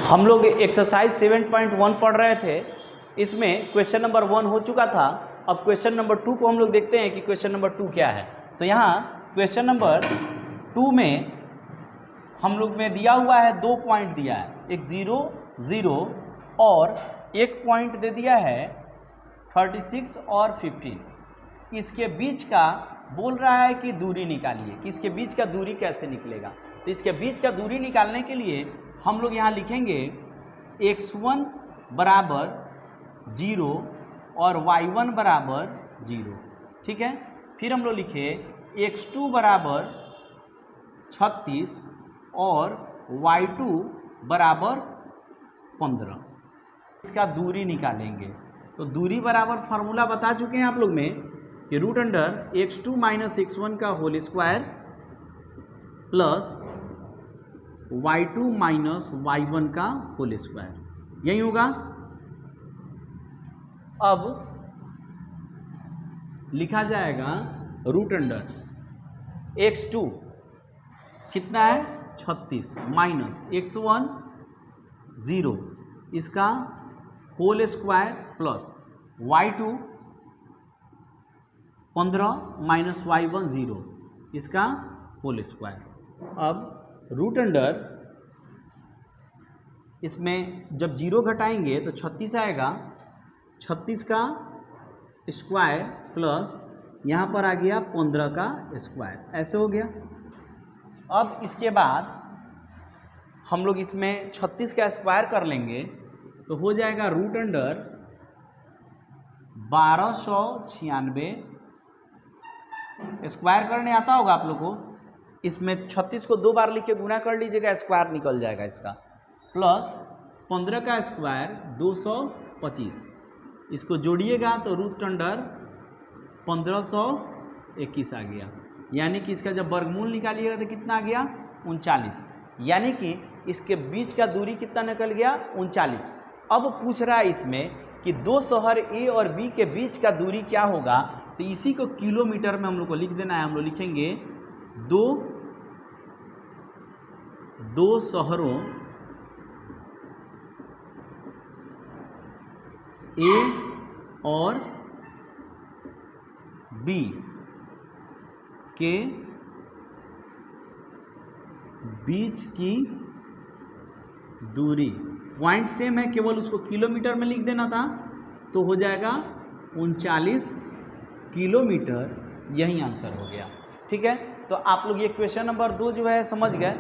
हम लोग एक्सरसाइज 7.1 पढ़ रहे थे। इसमें क्वेश्चन नंबर 1 हो चुका था। अब क्वेश्चन नंबर 2 को हम लोग देखते हैं कि क्वेश्चन नंबर 2 क्या है। तो यहाँ क्वेश्चन नंबर 2 में हम लोग में दिया हुआ है 2 पॉइंट दिया है, एक 0 0 और एक पॉइंट दे दिया है 36 और 15। इसके बीच का बोल रहा है कि दूरी निकालिए कि इसके बीच का दूरी कैसे निकलेगा। तो इसके बीच का दूरी निकालने के लिए हम लोग यहाँ लिखेंगे x1 बराबर 0 और y1 बराबर 0, ठीक है। फिर हम लोग लिखे x2 बराबर 36 और y2 बराबर 15। इसका दूरी निकालेंगे। तो दूरी बराबर फार्मूला बता चुके हैं आप लोग में कि root under x2 minus x1 का whole square plus y2 minus y1 का होल स्क्वायर, यही होगा। अब लिखा जाएगा रूट अंडर x2 कितना है 36 माइनस x1 0 इसका whole square plus y2 15 minus y1 0 इसका होल स्क्वायर। अब रूट अंडर इसमें जब 0 घटाएंगे तो 36 आएगा, 36 का स्क्वायर प्लस यहाँ पर आ गया 15 का स्क्वायर, ऐसे हो गया। अब इसके बाद हम लोग इसमें 36 का स्क्वायर कर लेंगे तो हो जाएगा रूट अंडर 1296। स्क्वायर करने आता होगा आप लोग को। इसमें 36 को 2 बार लिख के गुना कर लीजिएगा, स्क्वायर निकल जाएगा इसका, प्लस 15 का स्क्वायर 225। इसको जोड़िएगा तो रूट अंडर 1521 आ गया। यानी कि इसका जब वर्गमूल निकालिएगा तो कितना आ गया 39। यानी कि इसके बीच का दूरी कितना निकल गया 39। अब पूछ रहा है इसमें कि दो शहर ए और बी के बीच का दूरी क्या होगा। तो इसी को किलोमीटर में हम लोग को लिख देना है। हम लोग लिखेंगे दो शहरों ए और बी के बीच की दूरी, पॉइंट सेम है, केवल उसको किलोमीटर में लिख देना था, तो हो जाएगा 39 किलोमीटर। यही आंसर हो गया, ठीक है। तो आप लोग ये क्वेश्चन नंबर 2 जो है समझ गए।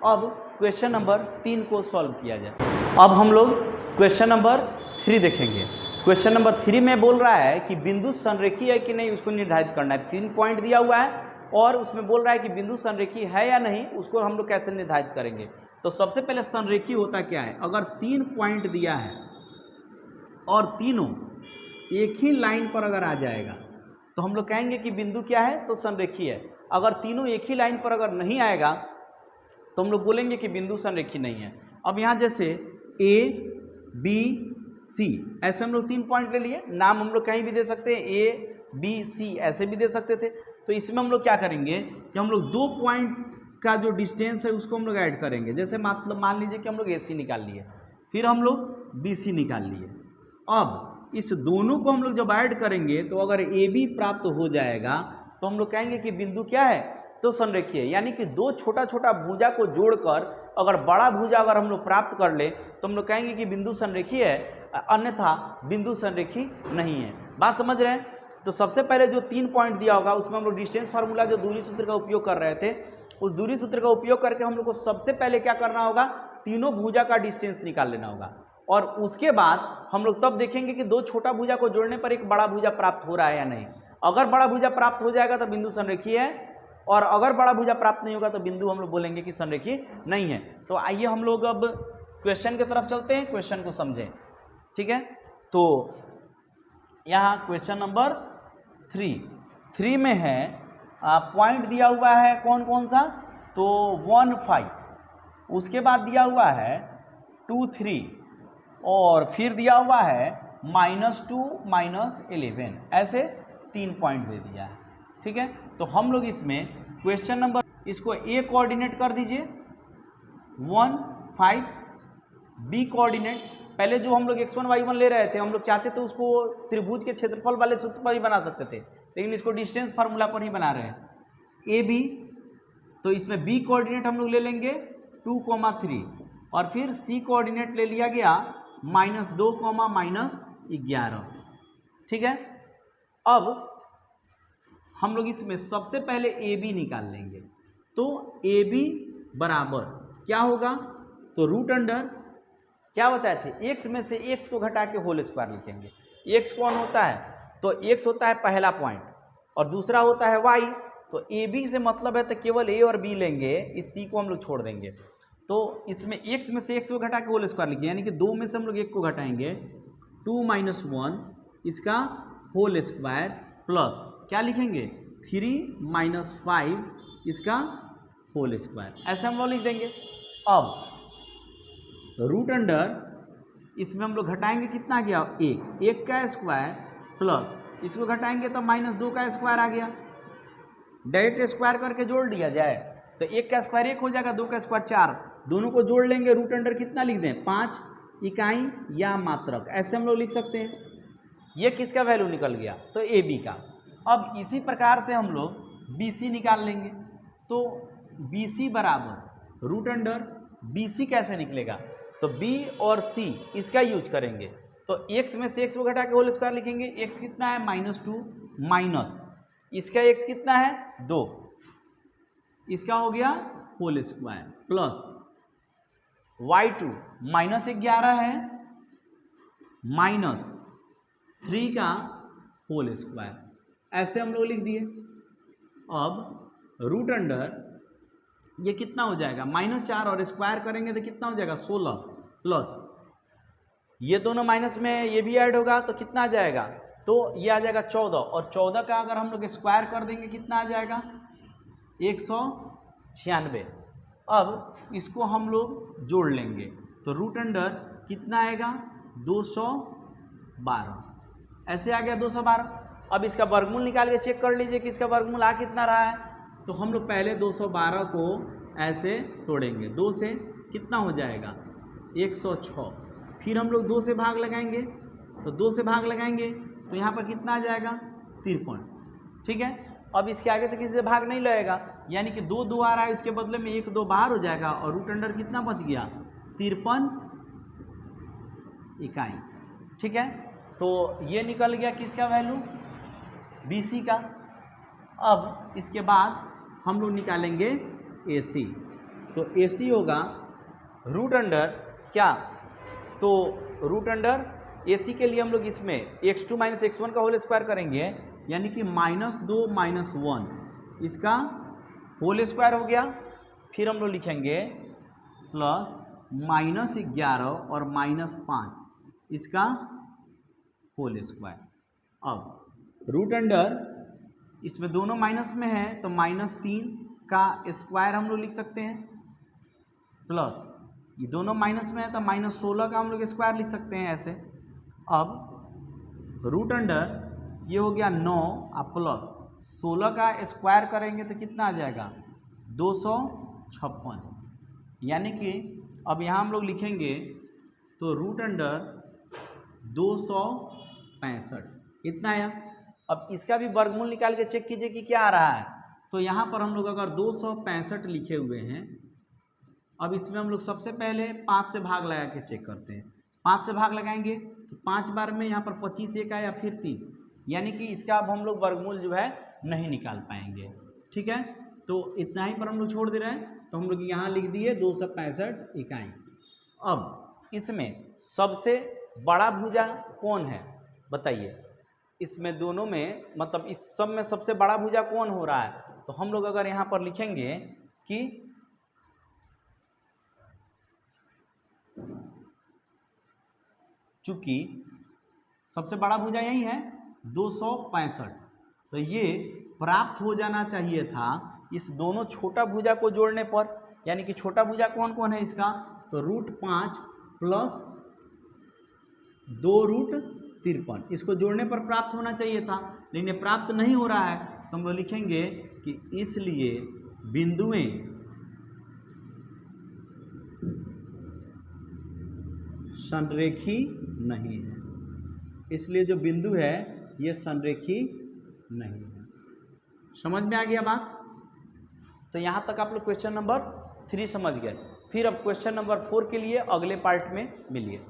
अब क्वेश्चन नंबर 3 को सॉल्व किया जाए। अब हम लोग क्वेश्चन नंबर 3 देखेंगे। क्वेश्चन नंबर 3 में बोल रहा है कि बिंदु संरेखीय है कि नहीं उसको निर्धारित करना है। 3 पॉइंट दिया हुआ है और उसमें बोल रहा है कि बिंदु संरेखीय है या नहीं, उसको हम लोग कैसे निर्धारित करेंगे। तो सबसे पहले संरेखीय होता क्या है। अगर 3 पॉइंट दिया है और तीनों एक ही लाइन पर अगर आ जाएगा तो हम लोग कहेंगे कि बिंदु क्या है, तो संरेखीय है। अगर तीनों एक ही लाइन पर अगर नहीं आएगा तो हम लोग बोलेंगे कि बिंदु संरेखीय नहीं है। अब यहाँ जैसे ए बी सी, ऐसे हम लोग 3 पॉइंट ले लिए। नाम हम लोग कहीं भी दे सकते हैं, ए बी सी ऐसे भी दे सकते थे। तो इसमें हम लोग क्या करेंगे कि हम लोग 2 पॉइंट का जो डिस्टेंस है उसको हम लोग ऐड करेंगे। जैसे मतलब मान लीजिए कि हम लोग ए सी निकाल लिए, फिर हम लोग बी सी निकाल लिए। अब इस दोनों को हम लोग जब ऐड करेंगे तो अगर ए बी प्राप्त हो जाएगा तो हम लोग कहेंगे कि बिंदु क्या है, तो संरेखीय है। यानी कि 2 छोटा छोटा भुजा को जोड़कर अगर बड़ा भुजा अगर हम लोग प्राप्त कर ले तो हम लोग कहेंगे कि बिंदु संरेखीय है, अन्यथा बिंदु संरेखीय नहीं है। बात समझ रहे हैं। तो सबसे पहले जो 3 पॉइंट दिया होगा उसमें हम लोग डिस्टेंस फार्मूला जो दूरी सूत्र का उपयोग कर रहे थे, उस दूरी सूत्र का उपयोग करके हम लोग को सबसे पहले क्या करना होगा, तीनों भुजा का डिस्टेंस निकाल लेना होगा। और उसके बाद हम लोग तब देखेंगे कि 2 छोटा भुजा को जोड़ने पर एक बड़ा भुजा प्राप्त हो रहा है या नहीं। अगर बड़ा भुजा प्राप्त हो जाएगा तो बिंदु संरेखीय है, और अगर बड़ा भुजा प्राप्त नहीं होगा तो बिंदु हम लोग बोलेंगे कि संरेखीय नहीं है। तो आइए हम लोग अब क्वेश्चन की तरफ चलते हैं, क्वेश्चन को समझें, ठीक है। तो यहाँ क्वेश्चन नंबर 3 में है पॉइंट दिया हुआ है कौन कौन सा, तो 1 5, उसके बाद दिया हुआ है 2 3 और फिर दिया हुआ है -2 -11, ऐसे 3 पॉइंट दे दिया है, ठीक है। तो हम लोग इसमें क्वेश्चन नंबर, इसको ए कोऑर्डिनेट कर दीजिए 1 5 बी कोऑर्डिनेट, पहले जो हम लोग x1 y1 ले रहे थे, हम लोग चाहते थे उसको त्रिभुज के क्षेत्रफल वाले सूत्र पर ही बना सकते थे, लेकिन इसको डिस्टेंस फार्मूला पर ही बना रहे हैं। ए बी, तो इसमें बी कोऑर्डिनेट हम लोग ले लेंगे 2,3 और फिर सी कोऑर्डिनेट ले लिया गया -2, -11। ठीक है, अब हम लोग इसमें सबसे पहले ए बी निकाल लेंगे। तो ए बी बराबर क्या होगा, तो रूट अंडर क्या बताए थे, x में से x को घटा के होल स्क्वायर लिखेंगे। x कौन होता है, तो x होता है पहला पॉइंट और दूसरा होता है y। तो ए बी से मतलब है तो केवल a और b लेंगे, इस c को हम लोग छोड़ देंगे। तो इसमें x में से x को घटा के होल स्क्वायर लिखेंगे, यानी कि 2 में से हम लोग 1 को घटाएंगे, 2 - 1 इसका होल स्क्वायर प्लस क्या लिखेंगे, 3 - 5 इसका होल स्क्वायर, ऐसे हम लोग लिख देंगे। अब रूट अंडर इसमें हम लोग घटाएंगे, कितना गया, 1 का स्क्वायर प्लस इसको घटाएंगे तो -2 का स्क्वायर आ गया। डायरेक्ट स्क्वायर करके जोड़ दिया जाए तो 1 का स्क्वायर 1 हो जाएगा, 2 का स्क्वायर 4, दोनों को जोड़ लेंगे। रूट अंडर कितना लिख दें, 5 इकाई या मात्रक, ऐसे हम लोग लिख सकते हैं। ये किसका वैल्यू निकल गया, तो ए बी का। अब इसी प्रकार से हम लोग बी सी निकाल लेंगे। तो बी सी बराबर रूट अंडर बी सी कैसे निकलेगा, तो b और c इसका यूज करेंगे। तो x में से x को घटा के होल स्क्वायर लिखेंगे, x कितना है -2 माइनस इसका x कितना है 2, इसका हो गया होल स्क्वायर प्लस y2 -11 है -3 का होल स्क्वायर, ऐसे हम लोग लिख दिए। अब रूट अंडर ये कितना हो जाएगा, -4 और स्क्वायर करेंगे तो कितना हो जाएगा 16 प्लस ये दोनों माइनस में ये भी ऐड होगा तो कितना आ जाएगा, तो ये आ जाएगा 14 और 14 का अगर हम लोग स्क्वायर कर देंगे कितना आ जाएगा 196। अब इसको हम लोग जोड़ लेंगे तो रूट अंडर कितना आएगा 212, ऐसे आ गया 212। अब इसका वर्गमूल निकाल के चेक कर लीजिए कि इसका वर्गमूल आ कितना रहा है। तो हम लोग पहले 212 को ऐसे तोड़ेंगे, 2 से कितना हो जाएगा 106, फिर हम लोग 2 से भाग लगाएंगे, तो 2 से भाग लगाएंगे तो यहाँ पर कितना आ जाएगा 53। ठीक है, अब इसके आगे तो किसी से भाग नहीं लगेगा, यानी कि 2 2 आ रहा है, इसके बदले में 1 2 बाहर हो जाएगा और रूट अंडर कितना बच गया 53 इकाई। ठीक है, तो ये निकल गया किसका वैल्यू, बी सी का। अब इसके बाद हम लोग निकालेंगे ए सी। तो ए सी होगा रूट अंडर क्या, तो रूट अंडर ए सी के लिए हम लोग इसमें x2 - x1 का होल स्क्वायर करेंगे, यानी कि -2 - 1 इसका होल स्क्वायर हो गया। फिर हम लोग लिखेंगे प्लस -11 और -5 इसका होल स्क्वायर। अब रूट अंडर इसमें दोनों माइनस में है तो -3 का स्क्वायर हम लोग लिख सकते हैं, प्लस ये दोनों माइनस में है तो -16 का हम लोग स्क्वायर लिख सकते हैं ऐसे। अब रूट अंडर ये हो गया 9 और प्लस 16 का स्क्वायर करेंगे तो कितना आ जाएगा 256, यानी कि अब यहाँ हम लोग लिखेंगे तो रूट अंडर 265 इतना आया। अब इसका भी वर्गमूल निकाल के चेक कीजिए कि क्या आ रहा है। तो यहाँ पर हम लोग अगर 265 लिखे हुए हैं, अब इसमें हम लोग सबसे पहले 5 से भाग लगा के चेक करते हैं। 5 से भाग लगाएंगे तो 5 बार में यहाँ पर 25 एक आया, फिर 3, यानी कि इसका अब हम लोग वर्गमूल जो है नहीं निकाल पाएंगे। ठीक है, तो इतना ही पर हम लोग छोड़ दे रहे हैं, तो हम लोग यहाँ लिख दिए 265 इकाई। अब इसमें सबसे बड़ा भुजा कौन है बताइए, इसमें दोनों में मतलब इस सब में सबसे बड़ा भुजा कौन हो रहा है। तो हम लोग अगर यहाँ पर लिखेंगे कि चूंकि सबसे बड़ा भुजा यही है 265, तो ये प्राप्त हो जाना चाहिए था इस दोनों छोटा भुजा को जोड़ने पर, यानी कि छोटा भुजा कौन कौन है इसका, तो √5 प्लस 2√53, इसको जोड़ने पर प्राप्त होना चाहिए था, लेकिन ये प्राप्त नहीं हो रहा है। तो हम लोग लिखेंगे कि इसलिए बिंदुएं संरेखी नहीं है, इसलिए जो बिंदु है ये संरेखी नहीं है। समझ में आ गया बात? तो यहाँ तक आप लोग क्वेश्चन नंबर 3 समझ गए। फिर अब क्वेश्चन नंबर 4 के लिए अगले पार्ट में मिलिए।